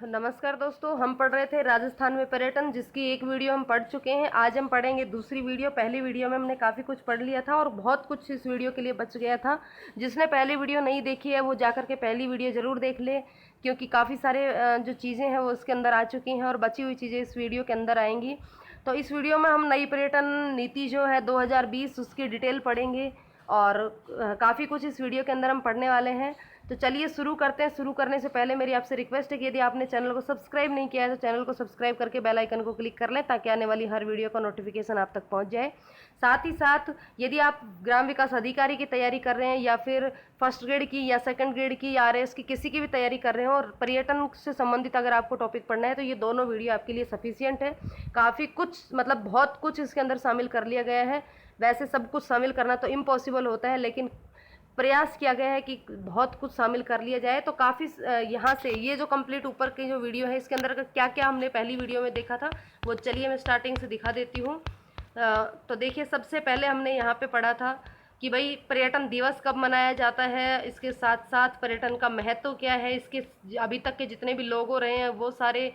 नमस्कार दोस्तों, हम पढ़ रहे थे राजस्थान में पर्यटन, जिसकी एक वीडियो हम पढ़ चुके हैं। आज हम पढ़ेंगे दूसरी वीडियो। पहली वीडियो में हमने काफ़ी कुछ पढ़ लिया था और बहुत कुछ इस वीडियो के लिए बच गया था। जिसने पहली वीडियो नहीं देखी है वो जाकर के पहली वीडियो ज़रूर देख ले, क्योंकि काफ़ी सारे जो चीज़ें हैं वो उसके अंदर आ चुकी हैं और बची हुई चीज़ें इस वीडियो के अंदर आएंगी। तो इस वीडियो में हम नई पर्यटन नीति जो है 2020 उसकी डिटेल पढ़ेंगे और काफ़ी कुछ इस वीडियो के अंदर हम पढ़ने वाले हैं। तो चलिए शुरू करते हैं। शुरू करने से पहले मेरी आपसे रिक्वेस्ट है कि यदि आपने चैनल को सब्सक्राइब नहीं किया है तो चैनल को सब्सक्राइब करके बेल आइकन को क्लिक कर लें, ताकि आने वाली हर वीडियो का नोटिफिकेशन आप तक पहुंच जाए। साथ ही साथ यदि आप ग्राम विकास अधिकारी की तैयारी कर रहे हैं या फिर फर्स्ट ग्रेड की या सेकंड ग्रेड की या आरएएस की किसी की भी तैयारी कर रहे हो और पर्यटन से संबंधित अगर आपको टॉपिक पढ़ना है तो ये दोनों वीडियो आपके लिए सफिशियंट है। काफ़ी कुछ मतलब बहुत कुछ इसके अंदर शामिल कर लिया गया है। वैसे सब कुछ शामिल करना तो इम्पॉसिबल होता है, लेकिन प्रयास किया गया है कि बहुत कुछ शामिल कर लिया जाए। तो काफ़ी यहाँ से ये जो कंप्लीट ऊपर की जो वीडियो है इसके अंदर क्या क्या हमने पहली वीडियो में देखा था वो चलिए मैं स्टार्टिंग से दिखा देती हूँ। तो देखिए, सबसे पहले हमने यहाँ पे पढ़ा था कि भाई पर्यटन दिवस कब मनाया जाता है, इसके साथ साथ पर्यटन का महत्व क्या है, इसके अभी तक के जितने भी लोग हो रहे हैं वो सारे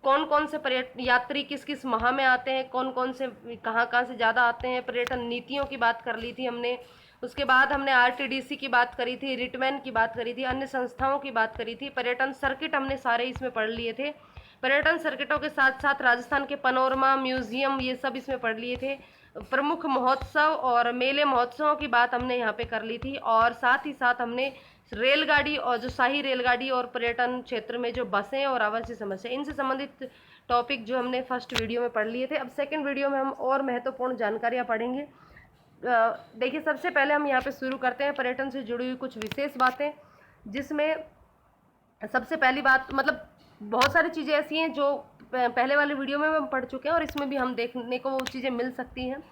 कौन कौन से पर्यटन यात्री किस किस माह में आते हैं, कौन कौन से कहाँ से ज़्यादा आते हैं। पर्यटन नीतियों की बात कर ली थी हमने। उसके बाद हमने आरटीडीसी की बात करी थी, रिटमैन की बात करी थी, अन्य संस्थाओं की बात करी थी। पर्यटन सर्किट हमने सारे इसमें पढ़ लिए थे। पर्यटन सर्किटों के साथ साथ राजस्थान के पनोरमा म्यूजियम ये सब इसमें पढ़ लिए थे। प्रमुख महोत्सव और मेले महोत्सवों की बात हमने यहाँ पे कर ली थी। और साथ ही साथ हमने रेलगाड़ी और जो शाही रेलगाड़ी और पर्यटन क्षेत्र में जो बसें और आवासीय समस्या इनसे संबंधित टॉपिक जो हमने फर्स्ट वीडियो में पढ़ लिए थे। अब सेकंड वीडियो में हम और महत्वपूर्ण जानकारियाँ पढ़ेंगे। देखिए, सबसे पहले हम यहाँ पे शुरू करते हैं पर्यटन से जुड़ी हुई कुछ विशेष बातें, जिसमें सबसे पहली बात मतलब बहुत सारी चीज़ें ऐसी हैं जो पहले वाले वीडियो में हम पढ़ चुके हैं और इसमें भी हम देखने को वो चीज़ें मिल सकती हैं।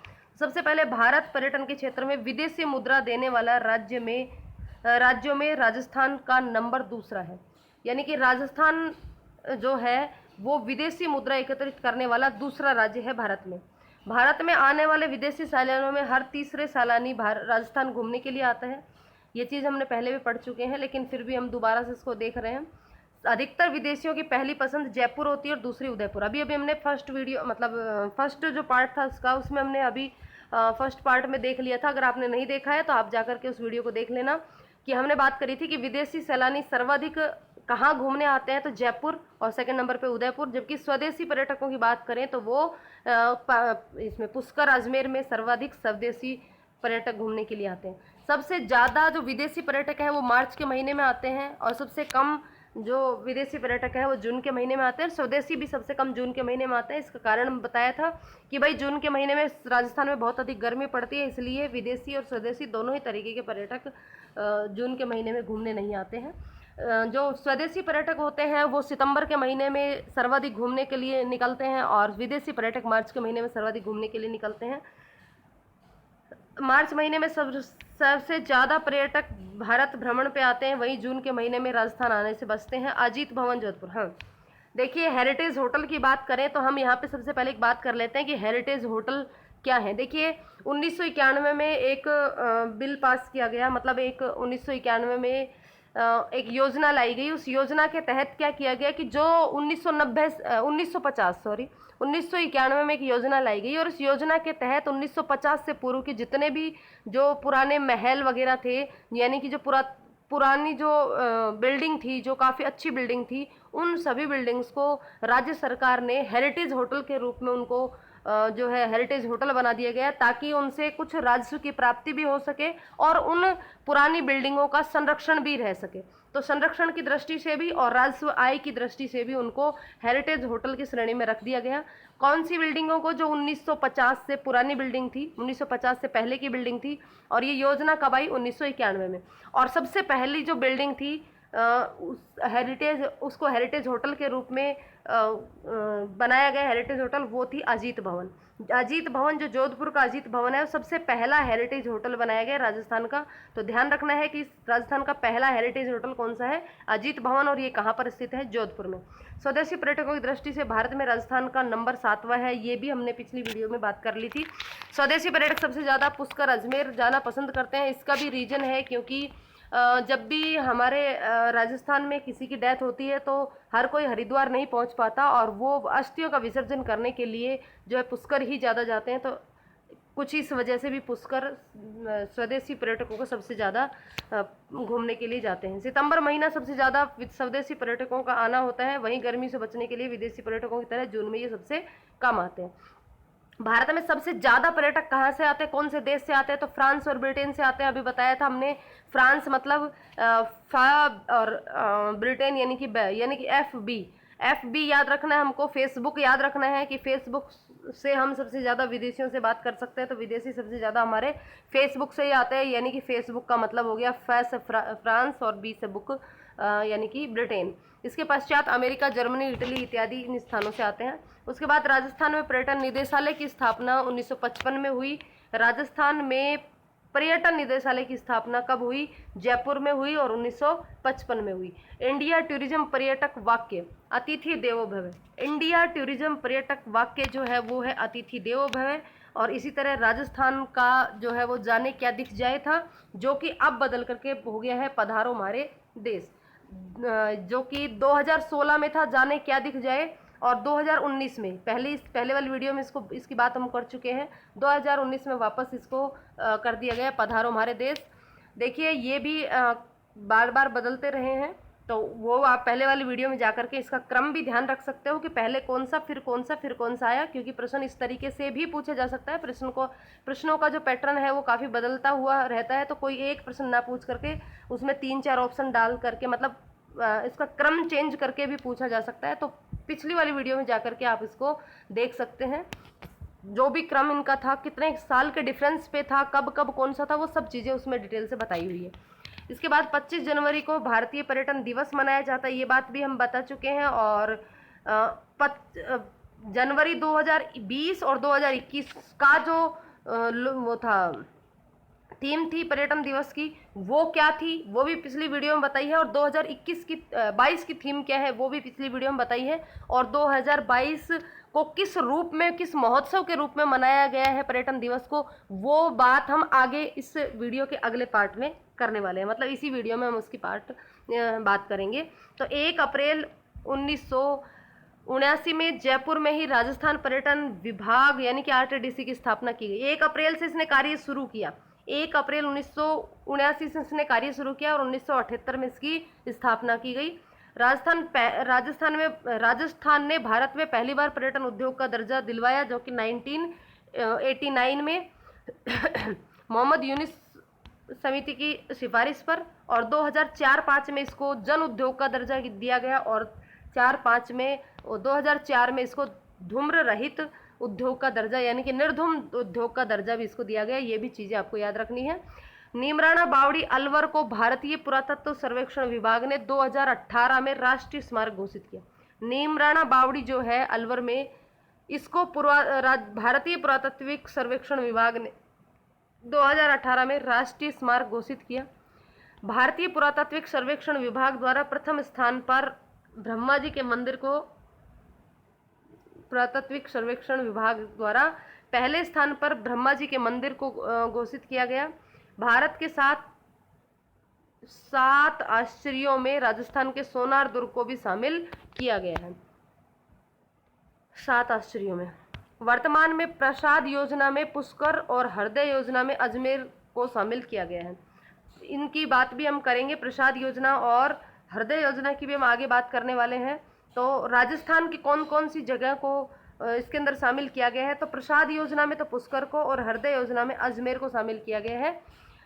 सबसे पहले, भारत पर्यटन के क्षेत्र में विदेशी मुद्रा देने वाला राज्यों में राजस्थान का नंबर दूसरा है। यानी कि राजस्थान जो है वो विदेशी मुद्रा एकत्रित करने वाला दूसरा राज्य है भारत में। भारत में आने वाले विदेशी सैलानियों में हर तीसरे सैलानी राजस्थान घूमने के लिए आता है। ये चीज़ हमने पहले भी पढ़ चुके हैं, लेकिन फिर भी हम दोबारा से इसको देख रहे हैं। अधिकतर विदेशियों की पहली पसंद जयपुर होती है और दूसरी उदयपुर। अभी हमने फर्स्ट वीडियो मतलब फर्स्ट जो पार्ट था उसका, उसमें हमने अभी फर्स्ट पार्ट में देख लिया था। अगर आपने नहीं देखा है तो आप जाकर के उस वीडियो को देख लेना कि हमने बात करी थी कि विदेशी सैलानी सर्वाधिक कहाँ घूमने आते हैं, तो जयपुर और सेकंड नंबर पे उदयपुर। जबकि स्वदेशी पर्यटकों की बात करें तो वो इसमें पुष्कर अजमेर में सर्वाधिक स्वदेशी पर्यटक घूमने के लिए आते हैं। सबसे ज़्यादा जो विदेशी पर्यटक हैं वो मार्च के महीने में आते हैं और सबसे कम जो विदेशी पर्यटक हैं वो जून के महीने में आते हैं। स्वदेशी भी सबसे कम जून के महीने में आते हैं। इसका कारण बताया था कि भाई जून के महीने में राजस्थान में बहुत अधिक गर्मी पड़ती है, इसलिए विदेशी और स्वदेशी दोनों ही तरीके के पर्यटक जून के महीने में घूमने नहीं आते हैं। जो स्वदेशी पर्यटक होते हैं वो सितंबर के महीने में सर्वाधिक घूमने के लिए निकलते हैं और विदेशी पर्यटक मार्च के महीने में सर्वाधिक घूमने के लिए निकलते हैं। मार्च महीने में सबसे ज़्यादा पर्यटक भारत भ्रमण पे आते हैं, वहीं जून के महीने में राजस्थान आने से बचते हैं। अजीत भवन जोधपुर। हाँ, देखिए, हेरिटेज होटल की बात करें तो हम यहाँ पे सबसे पहले एक बात कर लेते हैं कि हेरिटेज होटल क्या है। देखिए, 1991 में एक बिल पास किया गया, मतलब एक 1991 में एक योजना लाई गई। उस योजना के तहत क्या किया गया कि जो 1991 में एक योजना लाई गई और इस योजना के तहत 1950 से पूर्व के जितने भी जो पुराने महल वगैरह थे, यानी कि जो पुरानी जो बिल्डिंग थी, जो काफ़ी अच्छी बिल्डिंग थी, उन सभी बिल्डिंग्स को राज्य सरकार ने हेरिटेज होटल के रूप में उनको जो है हेरिटेज होटल बना दिया गया, ताकि उनसे कुछ राजस्व की प्राप्ति भी हो सके और उन पुरानी बिल्डिंगों का संरक्षण भी रह सके। तो संरक्षण की दृष्टि से भी और राजस्व आय की दृष्टि से भी उनको हेरिटेज होटल की श्रेणी में रख दिया गया। कौन सी बिल्डिंगों को? जो 1950 से पुरानी बिल्डिंग थी, 1950 से पहले की बिल्डिंग थी। और ये योजना कब आई? 1991 में। और सबसे पहली जो बिल्डिंग थी उसको हेरिटेज होटल के रूप में बनाया गया हेरिटेज होटल, वो थी अजीत भवन। अजीत भवन जो जोधपुर का अजीत भवन है, सबसे पहला हेरिटेज होटल बनाया गया राजस्थान का। तो ध्यान रखना है कि राजस्थान का पहला हेरिटेज होटल कौन सा है? अजीत भवन। और ये कहाँ पर स्थित है? जोधपुर में। स्वदेशी पर्यटकों की दृष्टि से भारत में राजस्थान का नंबर 7वां है, ये भी हमने पिछली वीडियो में बात कर ली थी। स्वदेशी पर्यटक सबसे ज़्यादा पुष्कर अजमेर जाना पसंद करते हैं। इसका भी रीजन है क्योंकि जब भी हमारे राजस्थान में किसी की डेथ होती है तो हर कोई हरिद्वार नहीं पहुंच पाता, और वो अस्थियों का विसर्जन करने के लिए जो है पुष्कर ही ज़्यादा जाते हैं। तो कुछ इस वजह से भी पुष्कर स्वदेशी पर्यटकों को सबसे ज़्यादा घूमने के लिए जाते हैं। सितंबर महीना सबसे ज़्यादा स्वदेशी पर्यटकों का आना होता है, वहीं गर्मी से बचने के लिए विदेशी पर्यटकों की तरह जून में ये सबसे कम आते हैं। भारत में सबसे ज़्यादा पर्यटक कहाँ से आते हैं, कौन से देश से आते हैं, तो फ्रांस और ब्रिटेन से आते हैं। अभी बताया था हमने, फ्रांस मतलब और ब्रिटेन यानी कि एफ बी याद रखना है हमको। फेसबुक याद रखना है कि फेसबुक से हम सबसे ज़्यादा विदेशियों से बात कर सकते हैं, तो विदेशी सबसे ज़्यादा हमारे फेसबुक से ही आते हैं, यानी कि फेसबुक का मतलब हो गया फ्रांस और बी से बुक यानी कि ब्रिटेन। इसके पश्चात अमेरिका, जर्मनी, इटली इत्यादि इन स्थानों से आते हैं। उसके बाद राजस्थान में पर्यटन निदेशालय की स्थापना 1955 में हुई। राजस्थान में पर्यटन निदेशालय की स्थापना कब हुई? जयपुर में हुई और 1955 में हुई। इंडिया टूरिज्म पर्यटक वाक्य अतिथि देवो भव। इंडिया टूरिज्म पर्यटक वाक्य जो है वो है अतिथि देवो भव। और इसी तरह राजस्थान का जो है वो जाने क्या दिख जाए था, जो कि अब बदल करके हो गया है पधारो हमारे देश, जो कि 2016 में था जाने क्या दिख जाए, और 2019 में पहले वाली वीडियो में इसकी बात हम कर चुके हैं। 2019 में वापस इसको कर दिया गया पधारो हमारे देश। देखिए ये भी बार बार बदलते रहे हैं, तो वो आप पहले वाली वीडियो में जाकर के इसका क्रम भी ध्यान रख सकते हो कि पहले कौन सा फिर कौन सा फिर कौन सा आया, क्योंकि प्रश्न इस तरीके से भी पूछा जा सकता है। प्रश्नों का जो पैटर्न है वो काफ़ी बदलता हुआ रहता है, तो कोई एक प्रश्न ना पूछ करके उसमें 3-4 ऑप्शन डाल करके, मतलब इसका क्रम चेंज करके भी पूछा जा सकता है। तो पिछली वाली वीडियो में जाकर के आप इसको देख सकते हैं, जो भी क्रम इनका था, कितने साल के डिफरेंस पे था, कब कब कौन सा था, वो सब चीज़ें उसमें डिटेल से बताई हुई है। इसके बाद 25 जनवरी को भारतीय पर्यटन दिवस मनाया जाता है, ये बात भी हम बता चुके हैं। और जनवरी 2020 और 2021 का जो वो था थीम थी पर्यटन दिवस की, वो क्या थी वो भी पिछली वीडियो में बताई है। और 22 की थीम क्या है वो भी पिछली वीडियो में बताई है। और 2022 को किस रूप में, किस महोत्सव के रूप में मनाया गया है पर्यटन दिवस को, वो बात हम आगे इस वीडियो के अगले पार्ट में करने वाले हैं, मतलब इसी वीडियो में हम उसकी बात करेंगे। तो 1 अप्रैल 1979 में जयपुर में ही राजस्थान पर्यटन विभाग यानी कि RTDC की स्थापना की गई। 1 अप्रैल से इसने कार्य शुरू किया। 1 अप्रैल 1979 से इसने कार्य शुरू किया और 1978 में इसकी स्थापना की गई। राजस्थान ने भारत में पहली बार पर्यटन उद्योग का दर्जा दिलवाया, जो कि 1989 में मोहम्मद यूनिस समिति की सिफारिश पर। और 2004-05 में इसको जन उद्योग का दर्जा दिया गया, और 2004 में इसको धूम्र रहित उद्योग का दर्जा यानी कि निर्धूम उद्योग का दर्जा भी इसको दिया गया। ये भी चीज़ें आपको याद रखनी है। नीमराणा बावड़ी अलवर को भारतीय पुरातत्व सर्वेक्षण विभाग ने 2018 में राष्ट्रीय स्मारक घोषित किया। नीमराणा बावड़ी जो है अलवर में, इसको भारतीय पुरातत्विक सर्वेक्षण विभाग ने 2018 में राष्ट्रीय स्मारक घोषित किया। भारतीय पुरातत्विक सर्वेक्षण विभाग द्वारा प्रथम स्थान पर ब्रह्मा जी के मंदिर को पुरातत्विक सर्वेक्षण विभाग द्वारा पहले स्थान पर ब्रह्मा जी के मंदिर को घोषित किया गया। भारत के 7 आश्चर्यों में राजस्थान के सोनार दुर्ग को भी शामिल किया गया है। 7 आश्चर्यों में। वर्तमान में प्रसाद योजना में पुष्कर और हृदय योजना में अजमेर को शामिल किया गया है। इनकी बात भी हम करेंगे, प्रसाद योजना और हृदय योजना की भी हम आगे बात करने वाले हैं। तो राजस्थान की कौन कौन सी जगह को इसके अंदर शामिल किया गया है, तो प्रसाद योजना में तो पुष्कर को और हृदय योजना में अजमेर को शामिल किया गया है।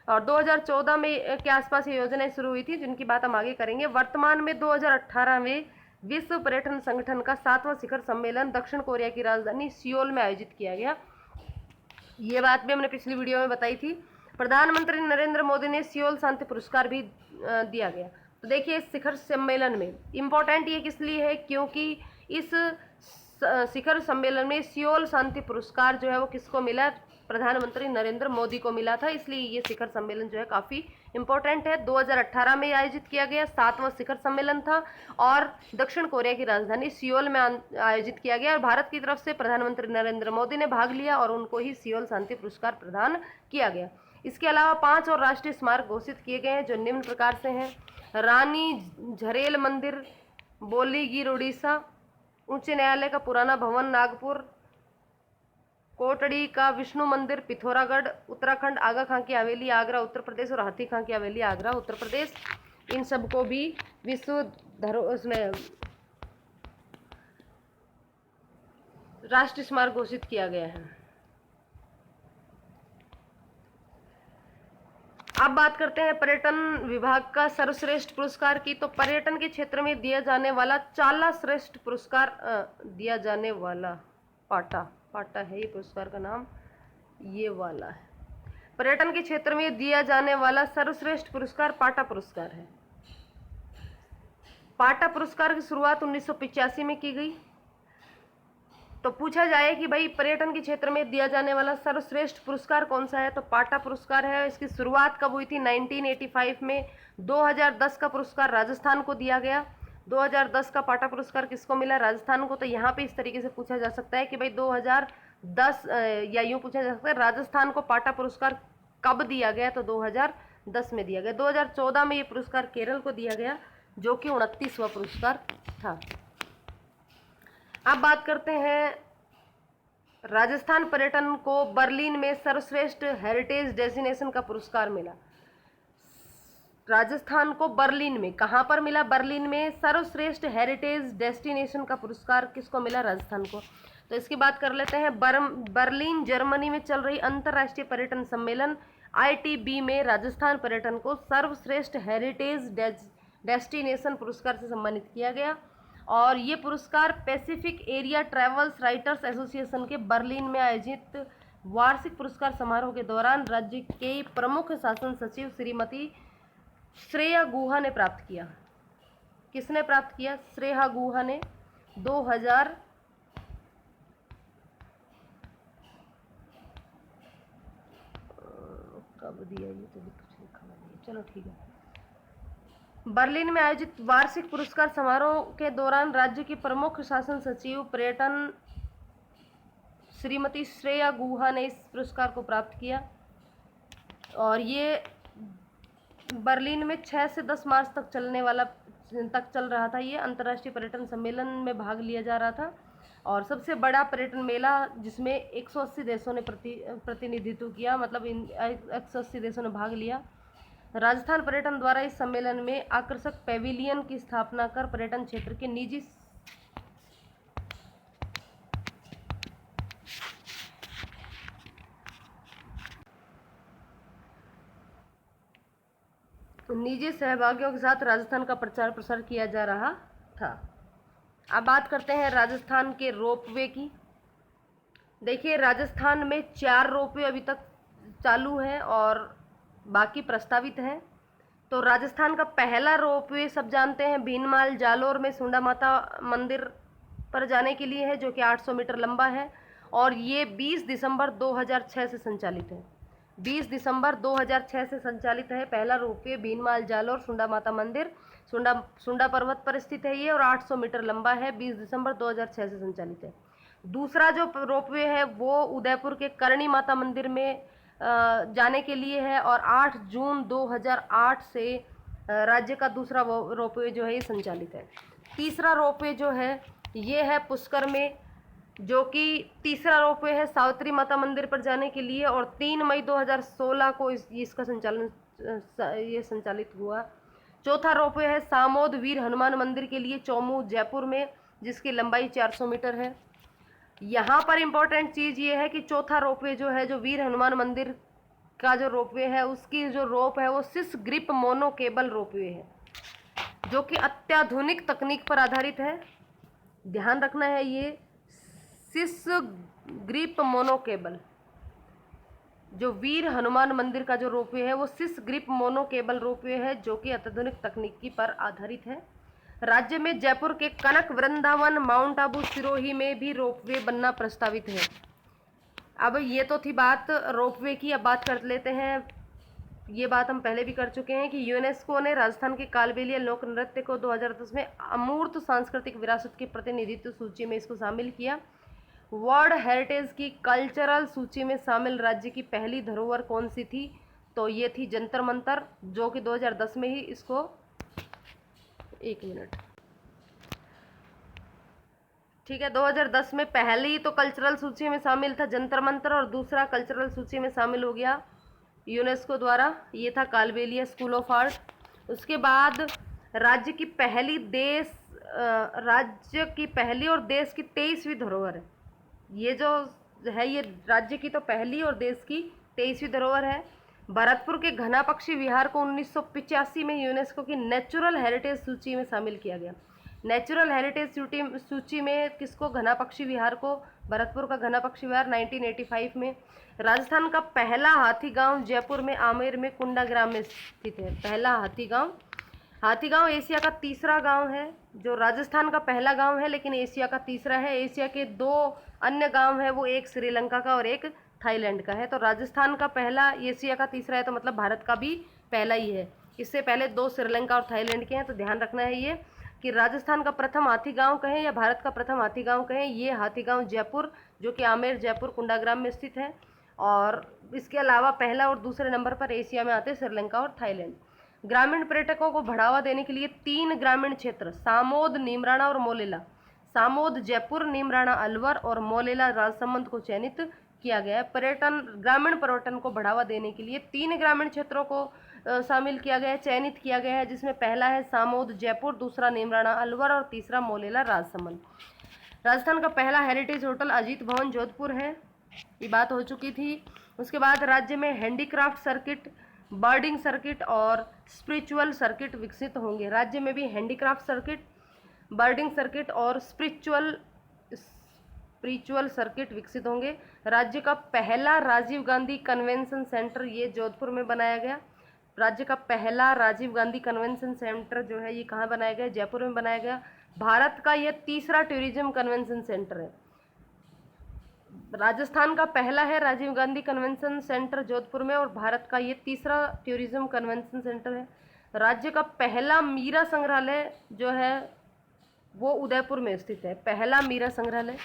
और 2014 में के आसपास ये योजनाएं शुरू हुई थी, जिनकी बात हम आगे करेंगे। वर्तमान में 2018 में विश्व पर्यटन संगठन का 7वां शिखर सम्मेलन दक्षिण कोरिया की राजधानी सियोल में आयोजित किया गया। ये बात भी हमने पिछली वीडियो में बताई थी। प्रधानमंत्री नरेंद्र मोदी ने सियोल शांति पुरस्कार भी दिया गया। तो देखिए इस शिखर सम्मेलन में इम्पोर्टेंट ये किस लिए है, क्योंकि इस शिखर सम्मेलन में सियोल शांति पुरस्कार जो है वो किसको मिला, प्रधानमंत्री नरेंद्र मोदी को मिला था। इसलिए ये शिखर सम्मेलन जो है काफ़ी इम्पोर्टेंट है। 2018 में आयोजित किया गया 7वां शिखर सम्मेलन था और दक्षिण कोरिया की राजधानी सियोल में आयोजित किया गया। और भारत की तरफ से प्रधानमंत्री नरेंद्र मोदी ने भाग लिया और उनको ही सियोल शांति पुरस्कार प्रदान किया गया। इसके अलावा 5 और राष्ट्रीय स्मारक घोषित किए गए हैं जो निम्न प्रकार से हैं: रानी झरेल मंदिर बोलीगीर उड़ीसा, उच्च न्यायालय का पुराना भवन नागपुर, कोटड़ी का विष्णु मंदिर पिथौरागढ़ उत्तराखंड, आगा खां की हवेली आगरा उत्तर प्रदेश और हाथी खां की हवेली आगरा उत्तर प्रदेश। इन सबको भी विश्व उसमें राष्ट्रीय स्मारक घोषित किया गया है। अब बात करते हैं पर्यटन विभाग का सर्वश्रेष्ठ पुरस्कार की। तो पर्यटन के क्षेत्र में दिया जाने वाला चाला श्रेष्ठ पुरस्कार दिया जाने वाला पाटा है ये पुरस्कार का नाम, ये वाला है। पर्यटन के क्षेत्र में दिया जाने वाला सर्वश्रेष्ठ पुरस्कार पाटा पुरस्कार है। पाटा पुरस्कार की शुरुआत 1985 में की गई। तो पूछा जाए कि भाई पर्यटन के क्षेत्र में दिया जाने वाला सर्वश्रेष्ठ पुरस्कार कौन सा है, तो पाटा पुरस्कार है। इसकी शुरुआत कब हुई थी? 1985 में। 2010 का पुरस्कार राजस्थान को दिया गया। 2010 का पाटा पुरस्कार किसको मिला? राजस्थान को। तो यहाँ पे इस तरीके से पूछा जा सकता है कि भाई 2010 या यूँ पूछा जा सकता है राजस्थान को पाटा पुरस्कार कब दिया गया? तो 2010 में दिया गया। 2014 में ये पुरस्कार केरल को दिया गया जो कि 29वां पुरस्कार था। अब बात करते हैं राजस्थान पर्यटन को बर्लिन में सर्वश्रेष्ठ हेरिटेज डेस्टिनेशन का पुरस्कार मिला। राजस्थान को बर्लिन में, कहाँ पर मिला? बर्लिन में सर्वश्रेष्ठ हेरिटेज डेस्टिनेशन का पुरस्कार किसको मिला? राजस्थान को। तो इसकी बात कर लेते हैं। बर्लिन जर्मनी में चल रही अंतर्राष्ट्रीय पर्यटन सम्मेलन ITB में राजस्थान पर्यटन को सर्वश्रेष्ठ हेरिटेज डेस्टिनेशन पुरस्कार से सम्मानित किया गया और ये पुरस्कार Pacific area travels writers association के बर्लिन में आयोजित वार्षिक पुरस्कार समारोह के दौरान राज्य के प्रमुख शासन सचिव श्रीमती श्रेया गुहा ने प्राप्त किया। किसने प्राप्त किया? श्रेया गुहा ने 2000 कब दिया? ये तो कुछ लिखा नहीं, चलो ठीक है। बर्लिन में आयोजित वार्षिक पुरस्कार समारोह के दौरान राज्य की प्रमुख शासन सचिव पर्यटन श्रीमती श्रेया गुहा ने इस पुरस्कार को प्राप्त किया और ये बर्लिन में 6 से 10 मार्च तक चल रहा था। ये अंतर्राष्ट्रीय पर्यटन सम्मेलन में भाग लिया जा रहा था और सबसे बड़ा पर्यटन मेला जिसमें 180 देशों ने प्रतिनिधित्व किया, मतलब 180 देशों ने भाग लिया। राजस्थान पर्यटन द्वारा इस सम्मेलन में आकर्षक पैविलियन की स्थापना कर पर्यटन क्षेत्र के निजी सहभागियों के साथ राजस्थान का प्रचार प्रसार किया जा रहा था। अब बात करते हैं राजस्थान के रोपवे की। देखिए राजस्थान में 4 रोपवे अभी तक चालू हैं और बाकी प्रस्तावित हैं। तो राजस्थान का पहला रोपवे सब जानते हैं भीनमाल जालोर में सुंडा माता मंदिर पर जाने के लिए है जो कि 800 मीटर लंबा है और ये 20 दिसंबर 2006 से संचालित है। 20 दिसंबर 2006 से संचालित है पहला रोपवे भीनमाल जालोर सुंडा माता मंदिर, सुंडा पर्वत पर स्थित है ये और 800 मीटर लंबा है। 20 दिसंबर 2006 से संचालित है। दूसरा जो रोपवे है वो उदयपुर के करणी माता मंदिर में जाने के लिए है और 8 जून 2008 से राज्य का दूसरा रोपवे जो है ये संचालित है। तीसरा रोपवे जो है ये है पुष्कर में, जो कि तीसरा रोपवे है सावित्री माता मंदिर पर जाने के लिए और 3 मई 2016 को इसका संचालित हुआ। चौथा रोपवे है सामोद वीर हनुमान मंदिर के लिए चौमू जयपुर में, जिसकी लंबाई 400 मीटर है। यहाँ पर इम्पोर्टेंट चीज़ ये है कि चौथा रोपवे जो है, जो वीर हनुमान मंदिर का जो रोपवे है, उसकी जो रोप है वो सिस ग्रिप मोनो केबल रोपवे है, जो कि अत्याधुनिक तकनीक पर आधारित है। ध्यान रखना है ये सिस ग्रिप मोनो केबल, जो वीर हनुमान मंदिर का जो रोपवे है वो सिस ग्रिप मोनो केबल रोपवे है जो कि अत्याधुनिक तकनीकी पर आधारित है। राज्य में जयपुर के कनक वृंदावन माउंट आबू सिरोही में भी रोपवे बनना प्रस्तावित है। अब ये तो थी बात रोपवे की। अब बात कर लेते हैं, ये बात हम पहले भी कर चुके हैं कि यूनेस्को ने राजस्थान के कालबेलिया लोक नृत्य को 2010 में अमूर्त सांस्कृतिक विरासत की प्रतिनिधित्व सूची में इसको शामिल किया। वर्ल्ड हेरिटेज की कल्चरल सूची में शामिल राज्य की पहली धरोहर कौन सी थी? तो ये थी जंतर मंतर, जो कि 2010 में ही इसको, एक मिनट, ठीक है, 2010 में पहली तो कल्चरल सूची में शामिल था जंतर मंतर, और दूसरा कल्चरल सूची में शामिल हो गया यूनेस्को द्वारा, ये था कालबेलिया स्कूल ऑफ आर्ट। उसके बाद राज्य की पहली और देश की 23वीं धरोहर है, ये जो है ये राज्य की तो पहली और देश की 23वीं धरोहर है। भरतपुर के घना पक्षी विहार को 1985 में यूनेस्को की नेचुरल हेरिटेज सूची में शामिल किया गया। नेचुरल हेरिटेज सूची में किसको? घना पक्षी विहार को, भरतपुर का घना पक्षी विहार 1985 में। राजस्थान का पहला हाथी गांव जयपुर में आमेर में कुंडाग्राम में स्थित है। पहला हाथी गांव एशिया का तीसरा गांव है, जो राजस्थान का पहला गांव है लेकिन एशिया का तीसरा है। एशिया के 2 अन्य गांव है, वो एक श्रीलंका का और एक थाईलैंड का है। तो राजस्थान का पहला एशिया का तीसरा है, तो मतलब भारत का भी पहला ही है। इससे पहले 2 श्रीलंका और थाईलैंड के हैं, तो ध्यान रखना है ये कि राजस्थान का प्रथम हाथी गांव कहें या भारत का प्रथम हाथी गांव कहें, ये हाथी गांव जयपुर, जो कि आमेर जयपुर कुंडाग्राम में स्थित है। और इसके अलावा पहला और दूसरे नंबर पर एशिया में आते हैं श्रीलंका और थाईलैंड। ग्रामीण पर्यटकों को बढ़ावा देने के लिए 3 ग्रामीण क्षेत्र सामोद, नीमराणा और मोलेला, सामोद जयपुर, नीमराणा अलवर और मोलेला राजसमंद को चयनित किया गया है। ग्रामीण पर्यटन को बढ़ावा देने के लिए 3 ग्रामीण क्षेत्रों को शामिल किया गया है, चयनित किया गया है, जिसमें पहला है सामोद जयपुर, दूसरा नीमराणा अलवर और तीसरा मोलेला राजसमंद। राजस्थान का पहला हेरिटेज होटल अजीत भवन जोधपुर है, ये बात हो चुकी थी। उसके बाद राज्य में हैंडीक्राफ्ट सर्किट, बर्डिंग सर्किट और स्पिरिचुअल सर्किट विकसित होंगे। राज्य में भी हैंडीक्राफ्ट सर्किट, बर्डिंग सर्किट और स्पिरिचुअल सर्किट विकसित होंगे। राज्य का पहला राजीव गांधी कन्वेंशन सेंटर ये जोधपुर में बनाया गया। राज्य का पहला राजीव गांधी कन्वेंशन सेंटर जो है ये कहाँ बनाया गया? जयपुर में बनाया गया। भारत का ये तीसरा टूरिज्म कन्वेंशन सेंटर है। राजस्थान का पहला है राजीव गांधी कन्वेंशन सेंटर जोधपुर में, और भारत का ये तीसरा टूरिज्म कन्वेंशन सेंटर है। राज्य का पहला मीरा संग्रहालय जो है वो उदयपुर में स्थित है, पहला मीरा संग्रहालय।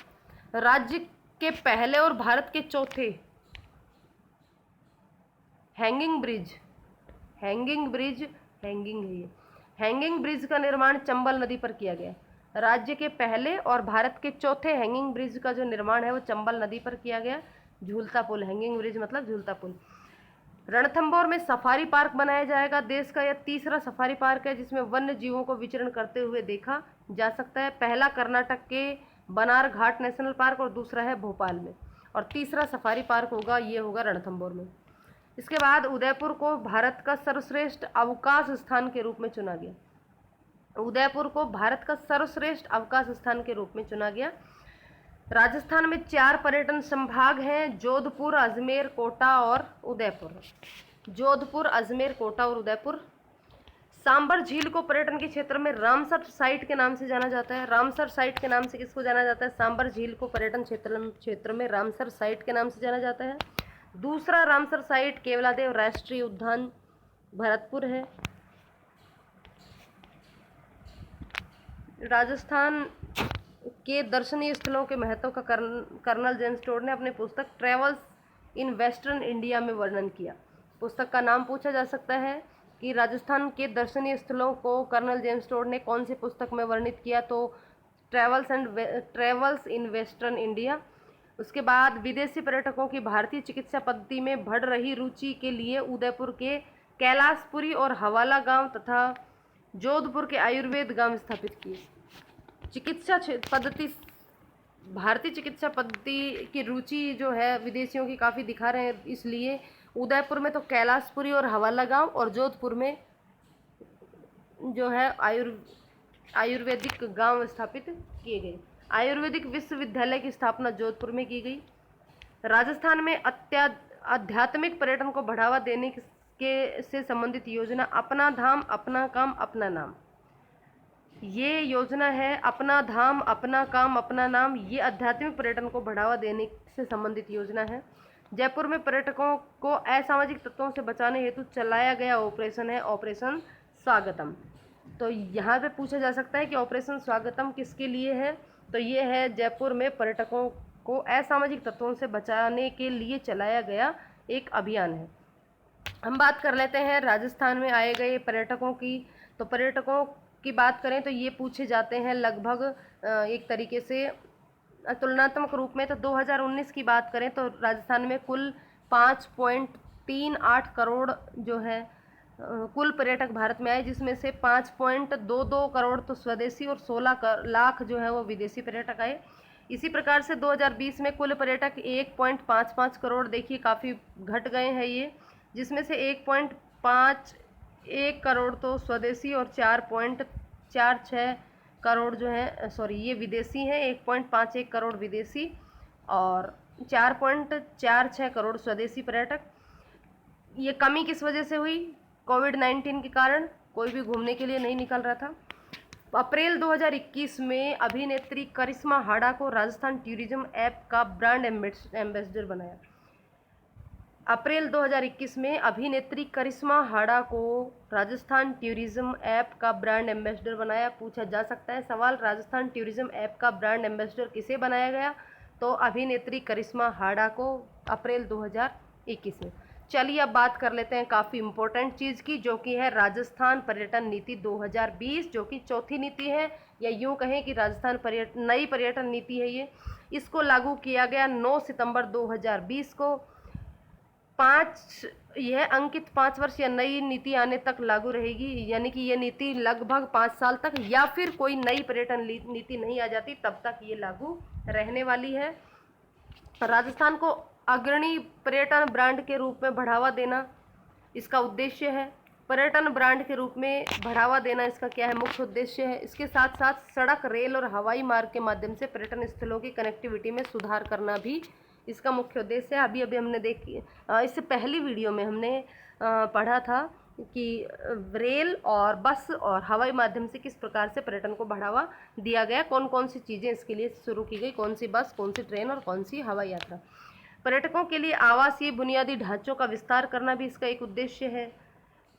राज्य के पहले और भारत के चौथे हैंगिंग ब्रिज का निर्माण चंबल नदी पर किया गया। राज्य के पहले और भारत के चौथे हैंगिंग ब्रिज का जो निर्माण है वो चंबल नदी पर किया गया। झूलता पुल, हैंगिंग ब्रिज मतलब झूलता पुल। रणथंभौर में सफारी पार्क बनाया जाएगा। देश का यह तीसरा सफारी पार्क है जिसमें वन्य जीवों को विचरण करते हुए देखा जा सकता है। पहला कर्नाटक के बनार घाट नेशनल पार्क और दूसरा है भोपाल में, और तीसरा सफारी पार्क होगा ये होगा रणथंभौर में। इसके बाद उदयपुर को भारत का सर्वश्रेष्ठ अवकाश स्थान के रूप में चुना गया। उदयपुर को भारत का सर्वश्रेष्ठ अवकाश स्थान के रूप में चुना गया। राजस्थान में 4 पर्यटन संभाग हैं, जोधपुर, अजमेर, कोटा और उदयपुर। जोधपुर, अजमेर, कोटा और उदयपुर। सांबर झील को पर्यटन के क्षेत्र में रामसर साइट के नाम से जाना जाता है। रामसर साइट के नाम से किसको जाना जाता है? सांबर झील को पर्यटन क्षेत्र में रामसर साइट के नाम से जाना जाता है। दूसरा रामसर साइट केवलादेव राष्ट्रीय उद्यान भरतपुर है। राजस्थान के दर्शनीय स्थलों के महत्व का कर्नल जेम्स टोड ने अपनी पुस्तक ट्रेवल्स इन वेस्टर्न इंडिया में वर्णन किया। पुस्तक का नाम पूछा जा सकता है कि राजस्थान के दर्शनीय स्थलों को कर्नल जेम्स टोड ने कौन सी पुस्तक में वर्णित किया, तो ट्रेवल्स इन वेस्टर्न इंडिया। उसके बाद विदेशी पर्यटकों की भारतीय चिकित्सा पद्धति में बढ़ रही रुचि के लिए उदयपुर के कैलाशपुरी और हवाला गांव तथा जोधपुर के आयुर्वेद गांव स्थापित किए। भारतीय चिकित्सा पद्धति की रुचि जो है विदेशियों की काफ़ी दिखा रहे हैं, इसलिए उदयपुर में तो कैलाशपुरी और हवाला गांव, और जोधपुर में जो है आयुर्वेदिक गांव स्थापित किए गए। आयुर्वेदिक विश्वविद्यालय की स्थापना जोधपुर में की गई। राजस्थान में आध्यात्मिक पर्यटन को बढ़ावा देने से संबंधित योजना अपना धाम अपना काम अपना नाम, ये योजना है अपना धाम अपना काम अपना नाम। ये आध्यात्मिक पर्यटन को बढ़ावा देने से संबंधित योजना है। जयपुर में पर्यटकों को असामाजिक तत्वों से बचाने हेतु चलाया गया ऑपरेशन है ऑपरेशन स्वागतम। तो यहाँ पे पूछा जा सकता है कि ऑपरेशन स्वागतम किसके लिए है, तो ये है जयपुर में पर्यटकों को असामाजिक तत्वों से बचाने के लिए चलाया गया एक अभियान है। हम बात कर लेते हैं राजस्थान में आए गए पर्यटकों की। तो पर्यटकों की बात करें तो ये पूछे जाते हैं लगभग एक तरीके से तुलनात्मक रूप में। तो 2019 की बात करें तो राजस्थान में कुल 5.38 करोड़ जो है कुल पर्यटक भारत में आए, जिसमें से 5.22 करोड़ तो स्वदेशी और 16 लाख जो है वो विदेशी पर्यटक आए। इसी प्रकार से 2020 में कुल पर्यटक 1.55 करोड़, देखिए काफ़ी घट गए हैं ये, जिसमें से 1.51 करोड़ तो स्वदेशी और 4.46 करोड़ जो है ये विदेशी हैं। 1.51 करोड़ विदेशी और 4.46 करोड़ स्वदेशी पर्यटक। ये कमी किस वजह से हुई? कोविड-19 के कारण कोई भी घूमने के लिए नहीं निकल रहा था। अप्रैल 2021 में अभिनेत्री करिश्मा हाडा को राजस्थान टूरिज्म ऐप का ब्रांड एम्बेसडर बनाया। अप्रैल 2021 में अभिनेत्री करिश्मा हाडा को राजस्थान टूरिज्म ऐप का ब्रांड एम्बेसडर बनाया। पूछा जा सकता है सवाल, राजस्थान टूरिज्म ऐप का ब्रांड एम्बेसडर किसे बनाया गया? तो अभिनेत्री करिश्मा हाडा को अप्रैल 2021 में। चलिए अब बात कर लेते हैं काफ़ी इम्पोर्टेंट चीज़ की, जो कि है राजस्थान पर्यटन नीति 2020, जो कि चौथी नीति है, या यूँ कहें कि राजस्थान नई पर्यटन नीति है ये। इसको लागू किया गया 9 सितंबर 2020 को। यह अंकित 5 वर्ष या नई नीति आने तक लागू रहेगी, यानी कि ये नीति लगभग 5 साल तक, या फिर कोई नई पर्यटन नीति नहीं आ जाती तब तक ये लागू रहने वाली है। राजस्थान को अग्रणी पर्यटन ब्रांड के रूप में बढ़ावा देना इसका उद्देश्य है। पर्यटन ब्रांड के रूप में बढ़ावा देना इसका क्या है? मुख्य उद्देश्य है। इसके साथ साथ सड़क, रेल और हवाई मार्ग के माध्यम से पर्यटन स्थलों की कनेक्टिविटी में सुधार करना भी इसका मुख्य उद्देश्य है। अभी हमने देखी, इससे पहली वीडियो में हमने पढ़ा था कि रेल और बस और हवाई माध्यम से किस प्रकार से पर्यटन को बढ़ावा दिया गया, कौन कौन सी चीज़ें इसके लिए शुरू की गई, कौन सी बस, कौन सी ट्रेन और कौन सी हवाई यात्रा। पर्यटकों के लिए आवासीय बुनियादी ढांचों का विस्तार करना भी इसका एक उद्देश्य है।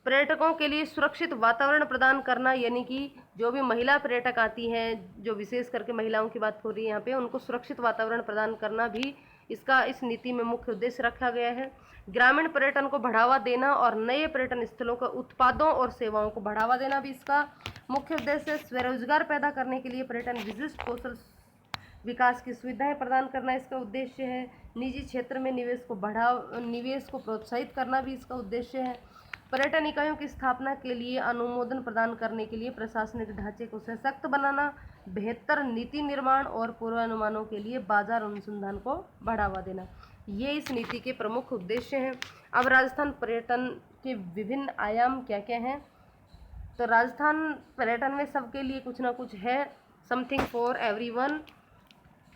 पर्यटकों के लिए सुरक्षित वातावरण प्रदान करना, यानी कि जो भी महिला पर्यटक आती हैं, जो विशेष करके महिलाओं की बात हो रही है यहाँ पे, उनको सुरक्षित वातावरण प्रदान करना भी इसका इस नीति में मुख्य उद्देश्य रखा गया है। ग्रामीण पर्यटन को बढ़ावा देना और नए पर्यटन स्थलों के उत्पादों और सेवाओं को बढ़ावा देना भी इसका मुख्य उद्देश्य है। स्वरोजगार पैदा करने के लिए पर्यटन विशिष्ट कौशल विकास की सुविधाएं प्रदान करना इसका उद्देश्य है। निजी क्षेत्र में निवेश को प्रोत्साहित करना भी इसका उद्देश्य है। पर्यटन इकाइयों की स्थापना के लिए अनुमोदन प्रदान करने के लिए प्रशासनिक ढांचे को सशक्त बनाना, बेहतर नीति निर्माण और पूर्वानुमानों के लिए बाजार अनुसंधान को बढ़ावा देना, ये इस नीति के प्रमुख उद्देश्य हैं। अब राजस्थान पर्यटन के विभिन्न आयाम क्या क्या हैं? तो राजस्थान पर्यटन में सबके लिए कुछ ना कुछ है, समथिंग फॉर एवरीवन।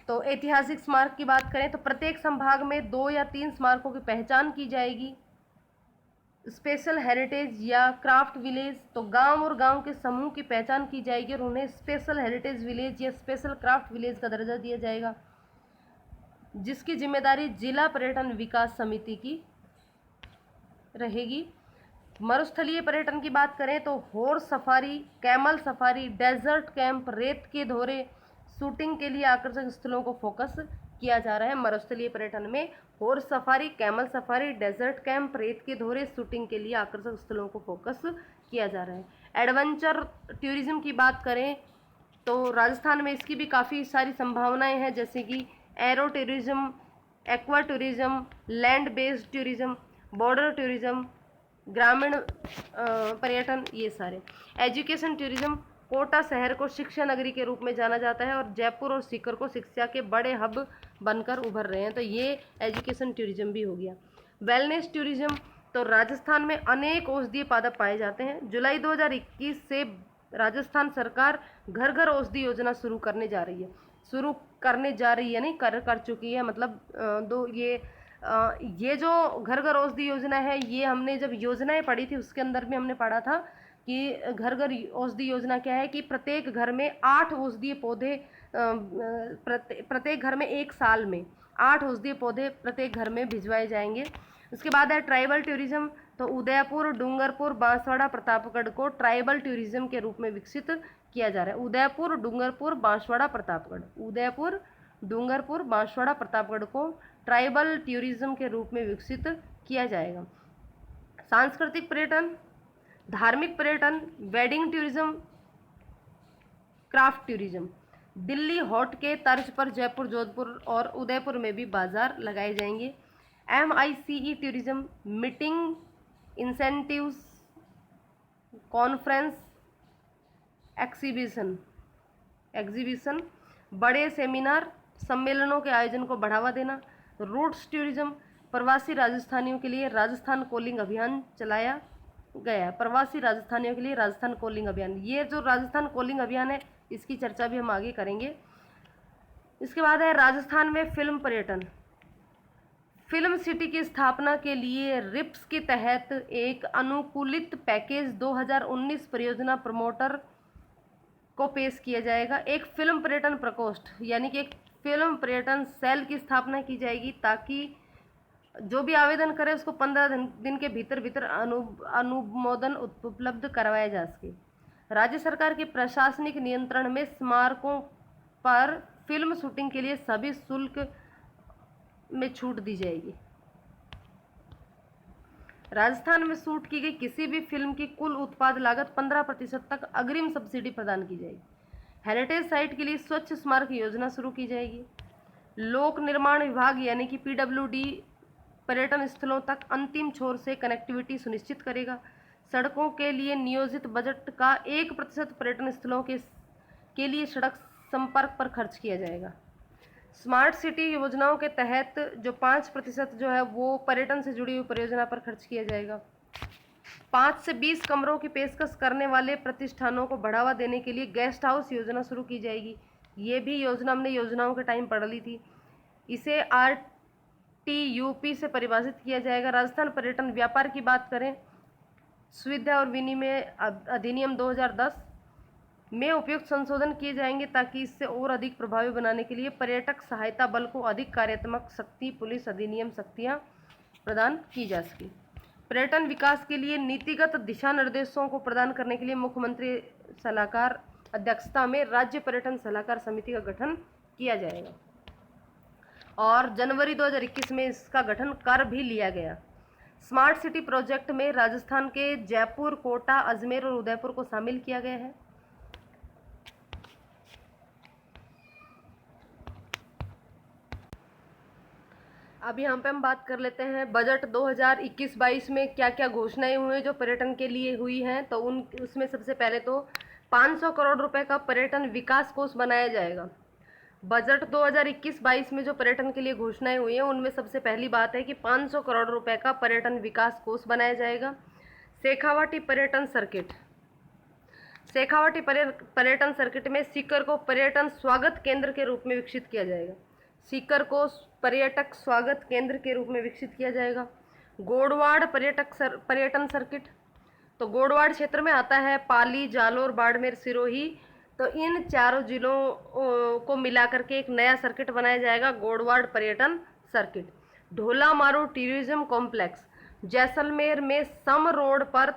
तो ऐतिहासिक स्मारक की बात करें तो प्रत्येक संभाग में 2 या 3 स्मारकों की पहचान की जाएगी। स्पेशल हेरिटेज या क्राफ्ट विलेज, तो गांव और गांव के समूह की पहचान की जाएगी और उन्हें स्पेशल हेरिटेज विलेज या स्पेशल क्राफ्ट विलेज का दर्जा दिया जाएगा, जिसकी जिम्मेदारी जिला पर्यटन विकास समिति की रहेगी। मरुस्थलीय पर्यटन की बात करें तो horse safari, camel safari, desert camp, रेत के धोरे, शूटिंग के लिए आकर्षक स्थलों को फोकस किया जा रहा है। मरुस्थलीय पर्यटन में horse safari, camel safari, desert camp, रेत के धोरे, शूटिंग के लिए आकर्षक स्थलों को फोकस किया जा रहा है। एडवेंचर टूरिज्म की बात करें तो राजस्थान में इसकी भी काफ़ी सारी संभावनाएं हैं, जैसे कि arrow tourism, aqua tourism, land based tourism, border tourism, ग्रामीण पर्यटन, ये सारे। एजुकेशन टूरिज्म, कोटा शहर को शिक्षा नगरी के रूप में जाना जाता है और जयपुर और सीकर को शिक्षा के बड़े हब बनकर उभर रहे हैं, तो ये एजुकेशन टूरिज्म भी हो गया। वेलनेस टूरिज्म, तो राजस्थान में अनेक औषधीय पादप पाए जाते हैं। जुलाई 2021 से राजस्थान सरकार घर घर औषधि योजना शुरू करने जा रही है, नहीं कर चुकी है, मतलब ये जो घर घर औषधि योजना है, ये हमने जब योजनाएं पढ़ी थी उसके अंदर भी हमने पढ़ा था कि घर घर औषधि योजना क्या है कि प्रत्येक घर में 8 औषधीय पौधे, प्रत्येक घर में 1 साल में 8 औषधीय पौधे प्रत्येक घर में भिजवाए जाएंगे। उसके बाद है ट्राइबल टूरिज्म, तो उदयपुर, डूंगरपुर, बांसवाड़ा, प्रतापगढ़ को ट्राइबल टूरिज्म के रूप में विकसित किया जा रहा है। उदयपुर, डूंगरपुर, बांसवाड़ा, प्रतापगढ़, उदयपुर, डूंगरपुर, बांसवाड़ा, प्रतापगढ़ को ट्राइबल टूरिज्म के रूप में विकसित किया जाएगा। सांस्कृतिक पर्यटन, धार्मिक पर्यटन, wedding tourism, craft tourism. Delhi hot के तर्ज पर जयपुर, जोधपुर और उदयपुर में भी बाजार लगाए जाएंगे। MICE tourism, meeting, incentives, conference, exhibition, बड़े सेमिनार, सम्मेलनों के आयोजन को बढ़ावा देना। रूट्स टूरिज्म, प्रवासी राजस्थानियों के लिए राजस्थान कॉलिंग अभियान चलाया गया। प्रवासी राजस्थानियों के लिए राजस्थान कॉलिंग अभियान, ये जो राजस्थान कॉलिंग अभियान है इसकी चर्चा भी हम आगे करेंगे। इसके बाद है राजस्थान में फिल्म पर्यटन। फिल्म सिटी की स्थापना के लिए रिप्स के तहत एक अनुकूलित पैकेज 2019 परियोजना प्रमोटर को पेश किया जाएगा। एक फिल्म पर्यटन प्रकोष्ठ यानी कि एक फिल्म पर्यटन सेल की स्थापना की जाएगी ताकि जो भी आवेदन करे उसको 15 दिन के भीतर अनुमोदन उपलब्ध करवाया जा सके। राज्य सरकार के प्रशासनिक नियंत्रण में स्मारकों पर फिल्म शूटिंग के लिए सभी शुल्क में छूट दी जाएगी। राजस्थान में शूट की गई किसी भी फिल्म की कुल उत्पाद लागत 15% तक अग्रिम सब्सिडी प्रदान की जाएगी। हेरिटेज साइट के लिए स्वच्छ स्मारक योजना शुरू की जाएगी। लोक निर्माण विभाग यानी कि PWD पर्यटन स्थलों तक अंतिम छोर से कनेक्टिविटी सुनिश्चित करेगा। सड़कों के लिए नियोजित बजट का 1% पर्यटन स्थलों के लिए सड़क संपर्क पर खर्च किया जाएगा। स्मार्ट सिटी योजनाओं के तहत जो 5% जो है वो पर्यटन से जुड़ी हुई परियोजना पर खर्च किया जाएगा। 5 से 20 कमरों की पेशकश करने वाले प्रतिष्ठानों को बढ़ावा देने के लिए गेस्ट हाउस योजना शुरू की जाएगी। ये भी योजना हमने योजनाओं के टाइम पढ़ ली थी। इसे RTUP से परिभाषित किया जाएगा। राजस्थान पर्यटन व्यापार की बात करें, सुविधा और विनिमय अधिनियम 2010 में उपयुक्त संशोधन किए जाएंगे ताकि इससे और अधिक प्रभावी बनाने के लिए पर्यटक सहायता बल को अधिक कार्यात्मक शक्ति, पुलिस अधिनियम शक्तियाँ प्रदान की जा सके। पर्यटन विकास के लिए नीतिगत दिशा निर्देशों को प्रदान करने के लिए मुख्यमंत्री सलाहकार अध्यक्षता में राज्य पर्यटन सलाहकार समिति का गठन किया जाएगा और जनवरी 2021 में इसका गठन कर भी लिया गया। स्मार्ट सिटी प्रोजेक्ट में राजस्थान के जयपुर, कोटा, अजमेर और उदयपुर को शामिल किया गया है। अब यहाँ पे हम बात कर लेते हैं बजट 2021-22 में क्या क्या घोषणाएं हुई जो पर्यटन के लिए हुई हैं। तो उसमें सबसे पहले तो 500 करोड़ रुपए का पर्यटन विकास कोष बनाया जाएगा। बजट 2021-22 में जो पर्यटन के लिए घोषणाएं हुई हैं उनमें सबसे पहली बात है कि 500 करोड़ रुपए का पर्यटन विकास कोष बनाया जाएगा। शेखावाटी पर्यटन सर्किट, शेखावाटी पर्यटन सर्किट में सीकर को पर्यटन स्वागत केंद्र के रूप में विकसित किया जाएगा। सीकर को पर्यटक स्वागत केंद्र के रूप में विकसित किया जाएगा। गोडवाड़ पर्यटन सर्किट, तो गोडवाड़ क्षेत्र में आता है पाली, जालोर, बाड़मेर, सिरोही। तो इन चारों जिलों को मिला करके एक नया सर्किट बनाया जाएगा, गोडवाड़ पर्यटन सर्किट। ढोला मारू टूरिज्म कॉम्प्लेक्स, जैसलमेर में सम रोड पर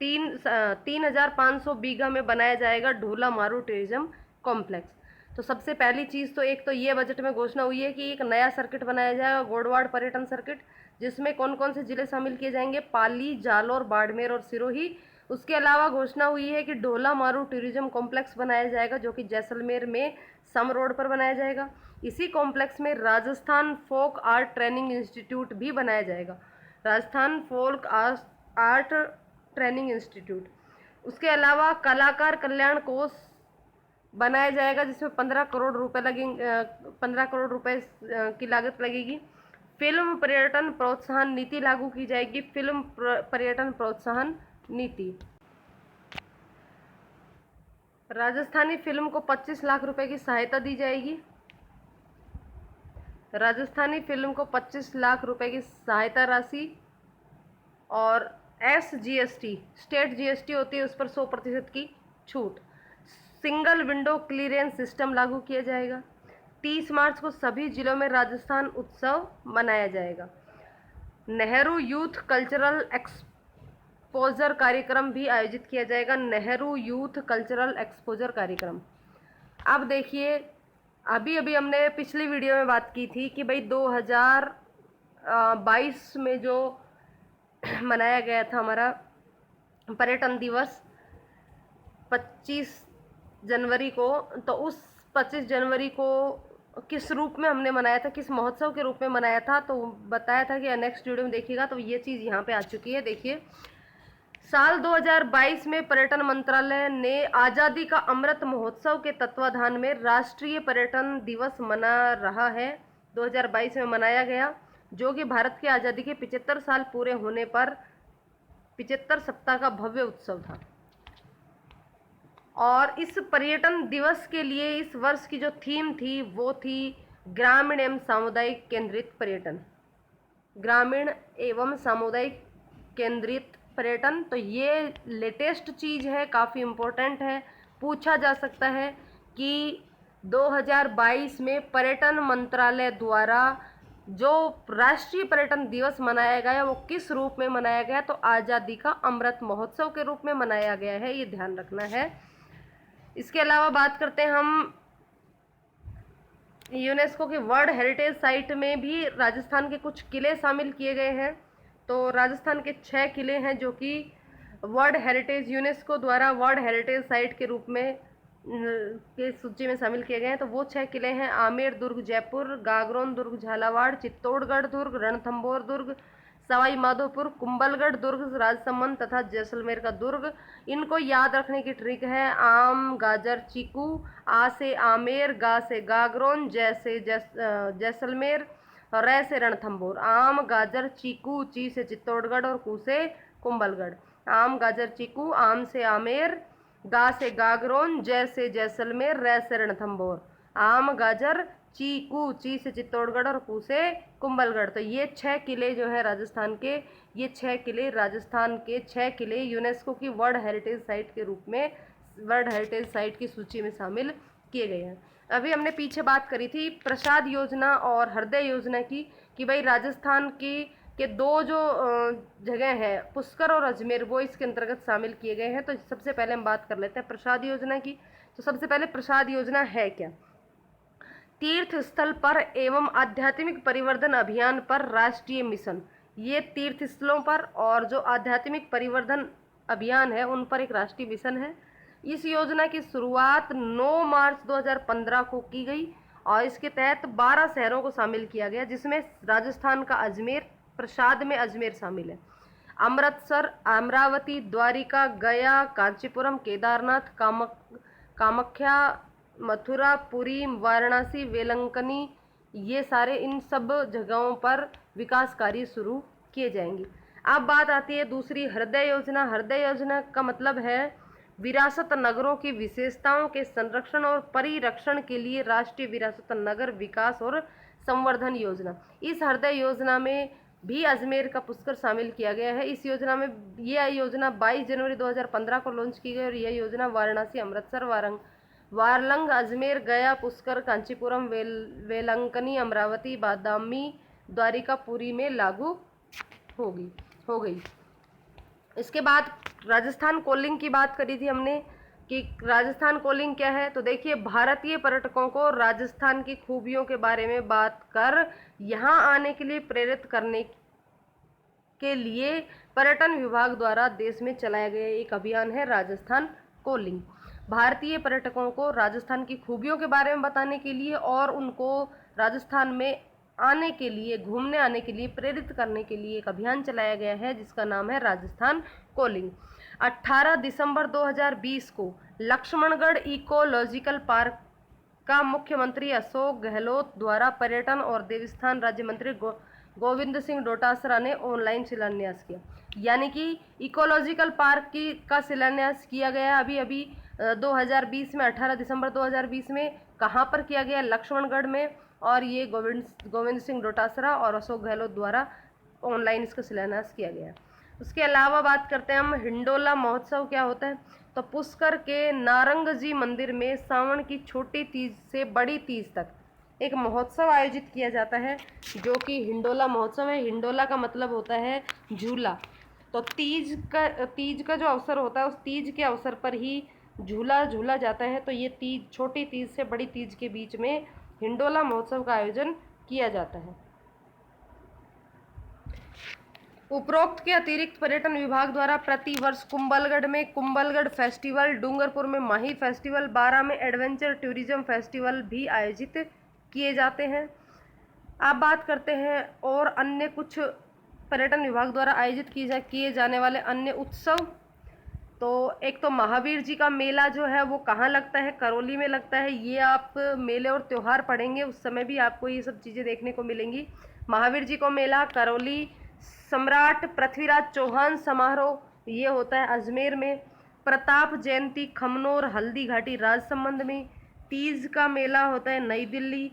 3,500 बीघा में बनाया जाएगा ढोला मारू टूरिज्म कॉम्प्लेक्स। तो सबसे पहली चीज़ तो एक तो ये बजट में घोषणा हुई है कि एक नया सर्किट बनाया जाएगा, गोडवाड़ पर्यटन सर्किट, जिसमें कौन कौन से जिले शामिल किए जाएंगे, पाली, जालोर, बाड़मेर और सिरोही। उसके अलावा घोषणा हुई है कि ढोला मारू टूरिज्म कॉम्प्लेक्स बनाया जाएगा जो कि जैसलमेर में सम रोड पर बनाया जाएगा। इसी कॉम्प्लेक्स में Rajasthan folk art training institute भी बनाया जाएगा, Rajasthan folk art training institute. उसके अलावा कलाकार कल्याण कोष बनाया जाएगा जिसमें 15 करोड़ रुपए लगेंगे, 15 करोड़ रुपए की लागत लगेगी। फिल्म पर्यटन प्रोत्साहन नीति लागू की जाएगी, फिल्म पर्यटन प्रोत्साहन नीति। राजस्थानी फिल्म को 25 लाख रुपए की सहायता दी जाएगी। राजस्थानी फिल्म को 25 लाख रुपए की सहायता राशि और SGST, स्टेट GST होती है, उस पर 100% की छूट। सिंगल विंडो क्लियरेंस सिस्टम लागू किया जाएगा। 30 मार्च को सभी जिलों में राजस्थान उत्सव मनाया जाएगा। नेहरू यूथ कल्चरल एक्सपोजर कार्यक्रम भी आयोजित किया जाएगा, नेहरू यूथ कल्चरल एक्सपोजर कार्यक्रम। अब देखिए, अभी हमने पिछली वीडियो में बात की थी कि भाई 2022 में जो मनाया गया था हमारा पर्यटन दिवस 25 जनवरी को। तो उस 25 जनवरी को किस रूप में हमने मनाया था, किस महोत्सव के रूप में मनाया था, तो बताया था कि नेक्स्ट वीडियो में देखिएगा। तो ये चीज़ यहाँ पे आ चुकी है। देखिए, साल 2022 में पर्यटन मंत्रालय ने आज़ादी का अमृत महोत्सव के तत्वाधान में राष्ट्रीय पर्यटन दिवस मना रहा है। 2022 में मनाया गया, जो कि भारत की आज़ादी के 75 साल पूरे होने पर 75 सप्ताह का भव्य उत्सव था। और इस पर्यटन दिवस के लिए इस वर्ष की जो थीम थी वो थी ग्रामीण एवं सामुदायिक केंद्रित पर्यटन। ग्रामीण एवं सामुदायिक केंद्रित पर्यटन। तो ये लेटेस्ट चीज़ है, काफ़ी इम्पोर्टेंट है। पूछा जा सकता है कि 2022 में पर्यटन मंत्रालय द्वारा जो राष्ट्रीय पर्यटन दिवस मनाया गया वो किस रूप में मनाया गया, तो आज़ादी का अमृत महोत्सव के रूप में मनाया गया है, ये ध्यान रखना है। इसके अलावा बात करते हैं हम यूनेस्को के वर्ल्ड हेरिटेज साइट में भी राजस्थान के कुछ किले शामिल किए गए हैं। तो राजस्थान के 6 किले हैं जो कि वर्ल्ड हेरिटेज, यूनेस्को द्वारा वर्ल्ड हेरिटेज साइट के रूप में के सूची में शामिल किए गए हैं। तो वो 6 किले हैं: आमेर दुर्ग जयपुर, गागरोन दुर्ग झालावाड़, चित्तौड़गढ़ दुर्ग, रणथंभौर दुर्ग, सवाई माधोपुर, कुंभलगढ़ दुर्ग राजसमंद तथा जैसलमेर का दुर्ग। इनको याद रखने की ट्रिक है: आम गाजर चीकू, आ से आमेर, गा से गागरोन, जैसलमेर, रै से रणथंभौर। आम गाजर चीकू, ची से चित्तौड़गढ़ और कू से कुंभलगढ़। आम गाजर चीकू, आम से आमेर, गा से गागरोन, जय से जैसलमेर, रै से रणथंभौर। आम गाजर चीकू, ची से चित्तौड़गढ़ और कू से कुंभलगढ़। तो ये 6 किले जो है राजस्थान के, ये 6 किले राजस्थान के 6 किले यूनेस्को की वर्ल्ड हेरिटेज साइट के रूप में, वर्ल्ड हेरिटेज साइट की सूची में शामिल किए गए हैं। अभी हमने पीछे बात करी थी प्रसाद योजना और हृदय योजना की, कि भाई राजस्थान की के 2 जो जगह है पुष्कर और अजमेर, वो इसके अंतर्गत शामिल किए गए हैं। तो सबसे पहले हम बात कर लेते हैं प्रसाद योजना की। तो सबसे पहले प्रसाद योजना है क्या? तीर्थ स्थल पर एवं आध्यात्मिक परिवर्धन अभियान पर राष्ट्रीय मिशन। ये तीर्थ स्थलों पर और जो आध्यात्मिक परिवर्धन अभियान है उन पर एक राष्ट्रीय मिशन है। इस योजना की शुरुआत 9 मार्च 2015 को की गई और इसके तहत 12 शहरों को शामिल किया गया, जिसमें राजस्थान का अजमेर, प्रसाद में अजमेर शामिल है। अमृतसर, अमरावती, द्वारिका, गया, कांचीपुरम, केदारनाथ, कामाख्या, मथुरा, पुरी, वाराणसी, वेलंकनी, ये सारे, इन सब जगहों पर विकास कार्य शुरू किए जाएंगे। अब बात आती है दूसरी, हृदय योजना। हृदय योजना का मतलब है विरासत नगरों की विशेषताओं के संरक्षण और परिरक्षण के लिए राष्ट्रीय विरासत नगर विकास और संवर्धन योजना। इस हृदय योजना में भी अजमेर का पुष्कर शामिल किया गया है। इस योजना में, यह योजना 22 जनवरी 2015 को लॉन्च की गई और यह योजना वाराणसी, अमृतसर, वारलंग, अजमेर, गया, पुष्कर, कांचीपुरम, वेलंकनी, अमरावती, बादामी, द्वारिका, पुरी में लागू हो गई। इसके बाद राजस्थान कॉलिंग की बात करी थी हमने कि राजस्थान कॉलिंग क्या है। तो देखिए, भारतीय पर्यटकों को राजस्थान की खूबियों के बारे में बात कर यहाँ आने के लिए प्रेरित करने के लिए पर्यटन विभाग द्वारा देश में चलाया गया एक अभियान है राजस्थान कॉलिंग। भारतीय पर्यटकों को राजस्थान की खूबियों के बारे में बताने के लिए और उनको राजस्थान में आने के लिए, घूमने आने के लिए प्रेरित करने के लिए एक अभियान चलाया गया है जिसका नाम है राजस्थान कॉलिंग। 18 दिसंबर 2020 को लक्ष्मणगढ़ इकोलॉजिकल पार्क का मुख्यमंत्री अशोक गहलोत द्वारा पर्यटन और देवस्थान राज्य मंत्री गोविंद सिंह डोटासरा ने ऑनलाइन शिलान्यास किया। यानी कि इकोलॉजिकल पार्क का शिलान्यास किया गया अभी 2020 में, 18 दिसंबर 2020 में। कहाँ पर किया गया? लक्ष्मणगढ़ में। और ये गोविंद सिंह डोटासरा और अशोक गहलोत द्वारा ऑनलाइन इसका शिलान्यास किया गया। उसके अलावा बात करते हैं हम हिंडोला महोत्सव क्या होता है। तो पुष्कर के नारंगजी मंदिर में सावन की छोटी तीज से बड़ी तीज तक एक महोत्सव आयोजित किया जाता है जो कि हिंडोला महोत्सव है। हिंडोला का मतलब होता है झूला। तो तीज का जो अवसर होता है उस तीज के अवसर पर ही झूला झूला जाता है। तो ये तीज, छोटी तीज से बड़ी तीज के बीच में हिंडोला महोत्सव का आयोजन किया जाता है। उपरोक्त के अतिरिक्त पर्यटन विभाग द्वारा प्रति वर्ष कुंभलगढ़ में कुंभलगढ़ फेस्टिवल, डूंगरपुर में माही फेस्टिवल, बारा में एडवेंचर टूरिज्म फेस्टिवल भी आयोजित किए जाते हैं। अब बात करते हैं और अन्य कुछ पर्यटन विभाग द्वारा आयोजित किए जाने वाले अन्य उत्सव। तो एक तो महावीर जी का मेला जो है वो कहाँ लगता है, करौली में लगता है। ये आप मेले और त्यौहार पढ़ेंगे उस समय भी आपको ये सब चीज़ें देखने को मिलेंगी। महावीर जी का मेला करौली। सम्राट पृथ्वीराज चौहान समारोह ये होता है अजमेर में। प्रताप जयंती खमनोर हल्दी घाटी राजसमंद में। तीज का मेला होता है नई दिल्ली।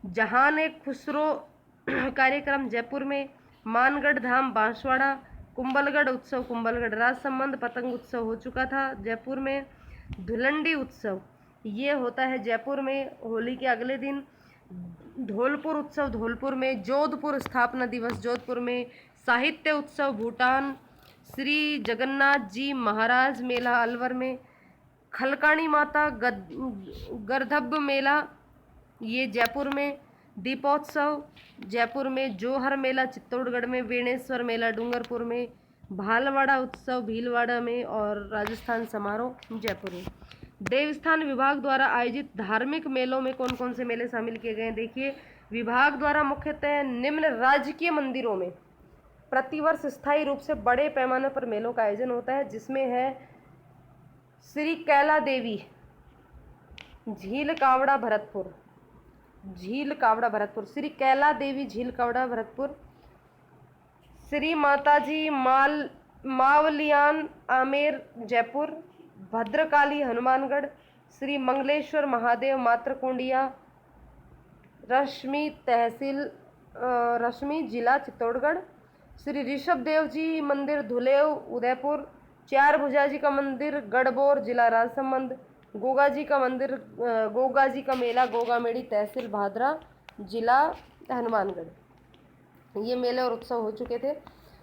जहान खुसरो कार्यक्रम जयपुर में। मानगढ़ धाम बांसवाड़ा। कुंभलगढ़ उत्सव कुंभलगढ़ राजसमंद। पतंग उत्सव हो चुका था जयपुर में। धुलंडी उत्सव ये होता है जयपुर में होली के अगले दिन। धौलपुर उत्सव धौलपुर में। जोधपुर स्थापना दिवस जोधपुर में। साहित्य उत्सव भूटान। श्री जगन्नाथ जी महाराज मेला अलवर में। खलकाणी माता गर्धब मेला ये जयपुर में। दीपोत्सव जयपुर में। जोहर मेला चित्तौड़गढ़ में। वेणेश्वर मेला डूंगरपुर में। भालवाड़ा उत्सव भीलवाड़ा में। और राजस्थान समारोह जयपुर में। देवस्थान विभाग द्वारा आयोजित धार्मिक मेलों में कौन कौन से मेले शामिल किए गए हैं देखिए। विभाग द्वारा मुख्यतः निम्न राजकीय मंदिरों में प्रतिवर्ष स्थायी रूप से बड़े पैमाने पर मेलों का आयोजन होता है, जिसमें है श्री कैला देवी झील कावड़ा भरतपुर श्री कैला देवी झील कावड़ा भरतपुर। श्री माताजी मावलियान आमेर जयपुर। भद्रकाली हनुमानगढ़। श्री मंगलेश्वर महादेव मातृकुंडिया रश्मि जिला चित्तौड़गढ़। श्री ऋषभ देव जी मंदिर धुलेव उदयपुर। चार भुजा जी का मंदिर गढ़बोर जिला राजसमंद। गोगा जी का मेला गोगामेड़ी तहसील भादरा जिला हनुमानगढ़। ये मेले और उत्सव हो चुके थे।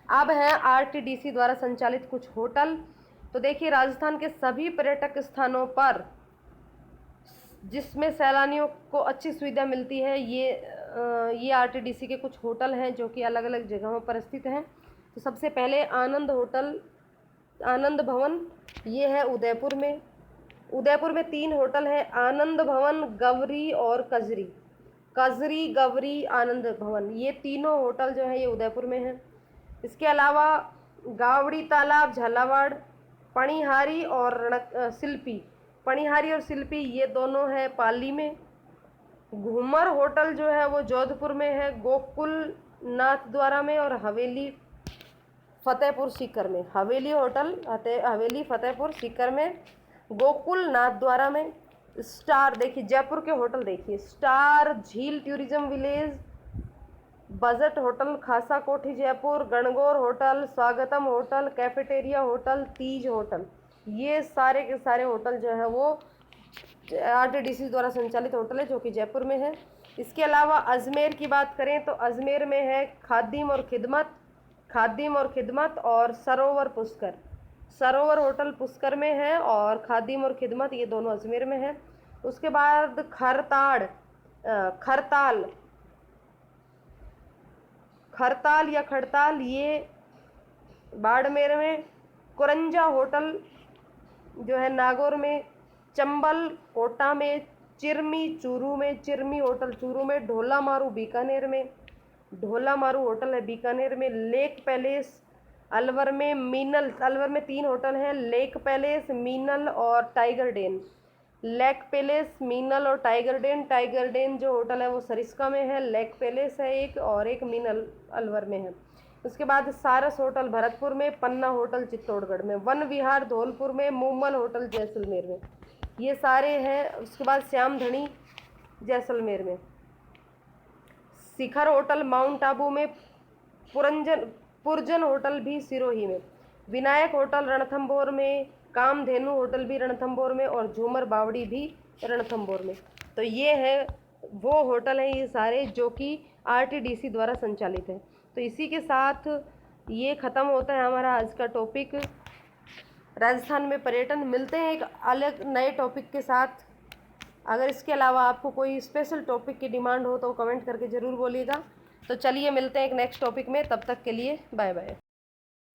अब हैं आरटीडीसी द्वारा संचालित कुछ होटल। तो देखिए राजस्थान के सभी पर्यटक स्थानों पर जिसमें सैलानियों को अच्छी सुविधा मिलती है ये आरटीडीसी के कुछ होटल हैं जो कि अलग अलग जगहों पर स्थित हैं। तो सबसे पहले आनंद भवन ये है उदयपुर में। उदयपुर में 3 होटल हैं, आनंद भवन, गवरी और कजरी गवरी आनंद भवन। ये तीनों होटल जो है ये उदयपुर में हैं। इसके अलावा गावड़ी तालाब झालावाड़, पणिहारी और शिल्पी ये दोनों हैं पाली में। घूमर होटल जो है वो जोधपुर में है। गोकुल नाथ द्वारा में और हवेली फतेहपुर सीकर में। हवेली फतेहपुर सीकर में। गोकुल नाथ द्वारा में। स्टार देखिए जयपुर के होटल देखिए, स्टार झील टूरिज्म विलेज, बजट होटल खासा कोठी जयपुर, गणगौर होटल, स्वागतम hotel, cafeteria hotel, Teej hotel. ये सारे के सारे होटल जो है वो आरटीडीसी द्वारा संचालित होटल है जो कि जयपुर में है। इसके अलावा अजमेर की बात करें तो अजमेर में है खादिम और खिदमत और सरोवर होटल पुष्कर में है और खादिम और खिदमत ये दोनों अजमेर में है। उसके बाद खड़ताल ये बाड़मेर में। कुरंजा होटल जो है नागौर में। चंबल कोटा में। चिरमी होटल चूरू में। ढोला मारू होटल है बीकानेर में। लेक पैलेस अलवर में। अलवर में 3 होटल हैं, लेक पैलेस, मीनल और tiger den. Lake palace, Meenal और टाइगर डेन जो होटल है वो सरिस्का में है। लेक पैलेस है एक और एक मीनल अलवर में है। उसके बाद सारस होटल भरतपुर में। पन्ना होटल चित्तौड़गढ़ में। वन विहार धौलपुर में। मूमल होटल जैसलमेर में। ये सारे हैं। उसके बाद श्याम धनी जैसलमेर में। शिखर होटल माउंट आबू में। पुरजन होटल भी सिरोही में। विनायक होटल रणथंभौर में। कामधेनु होटल भी रणथंभौर में और झूमर बावड़ी भी रणथंभौर में। तो ये है वो होटल हैं ये सारे जो कि आरटीडीसी द्वारा संचालित है। तो इसी के साथ ये ख़त्म होता है हमारा आज का टॉपिक राजस्थान में पर्यटन। मिलते हैं एक अलग नए टॉपिक के साथ। अगर इसके अलावा आपको कोई स्पेशल टॉपिक की डिमांड हो तो कमेंट करके ज़रूर बोलिएगा। तो चलिए मिलते हैं एक नेक्स्ट टॉपिक में, तब तक के लिए बाय बाय।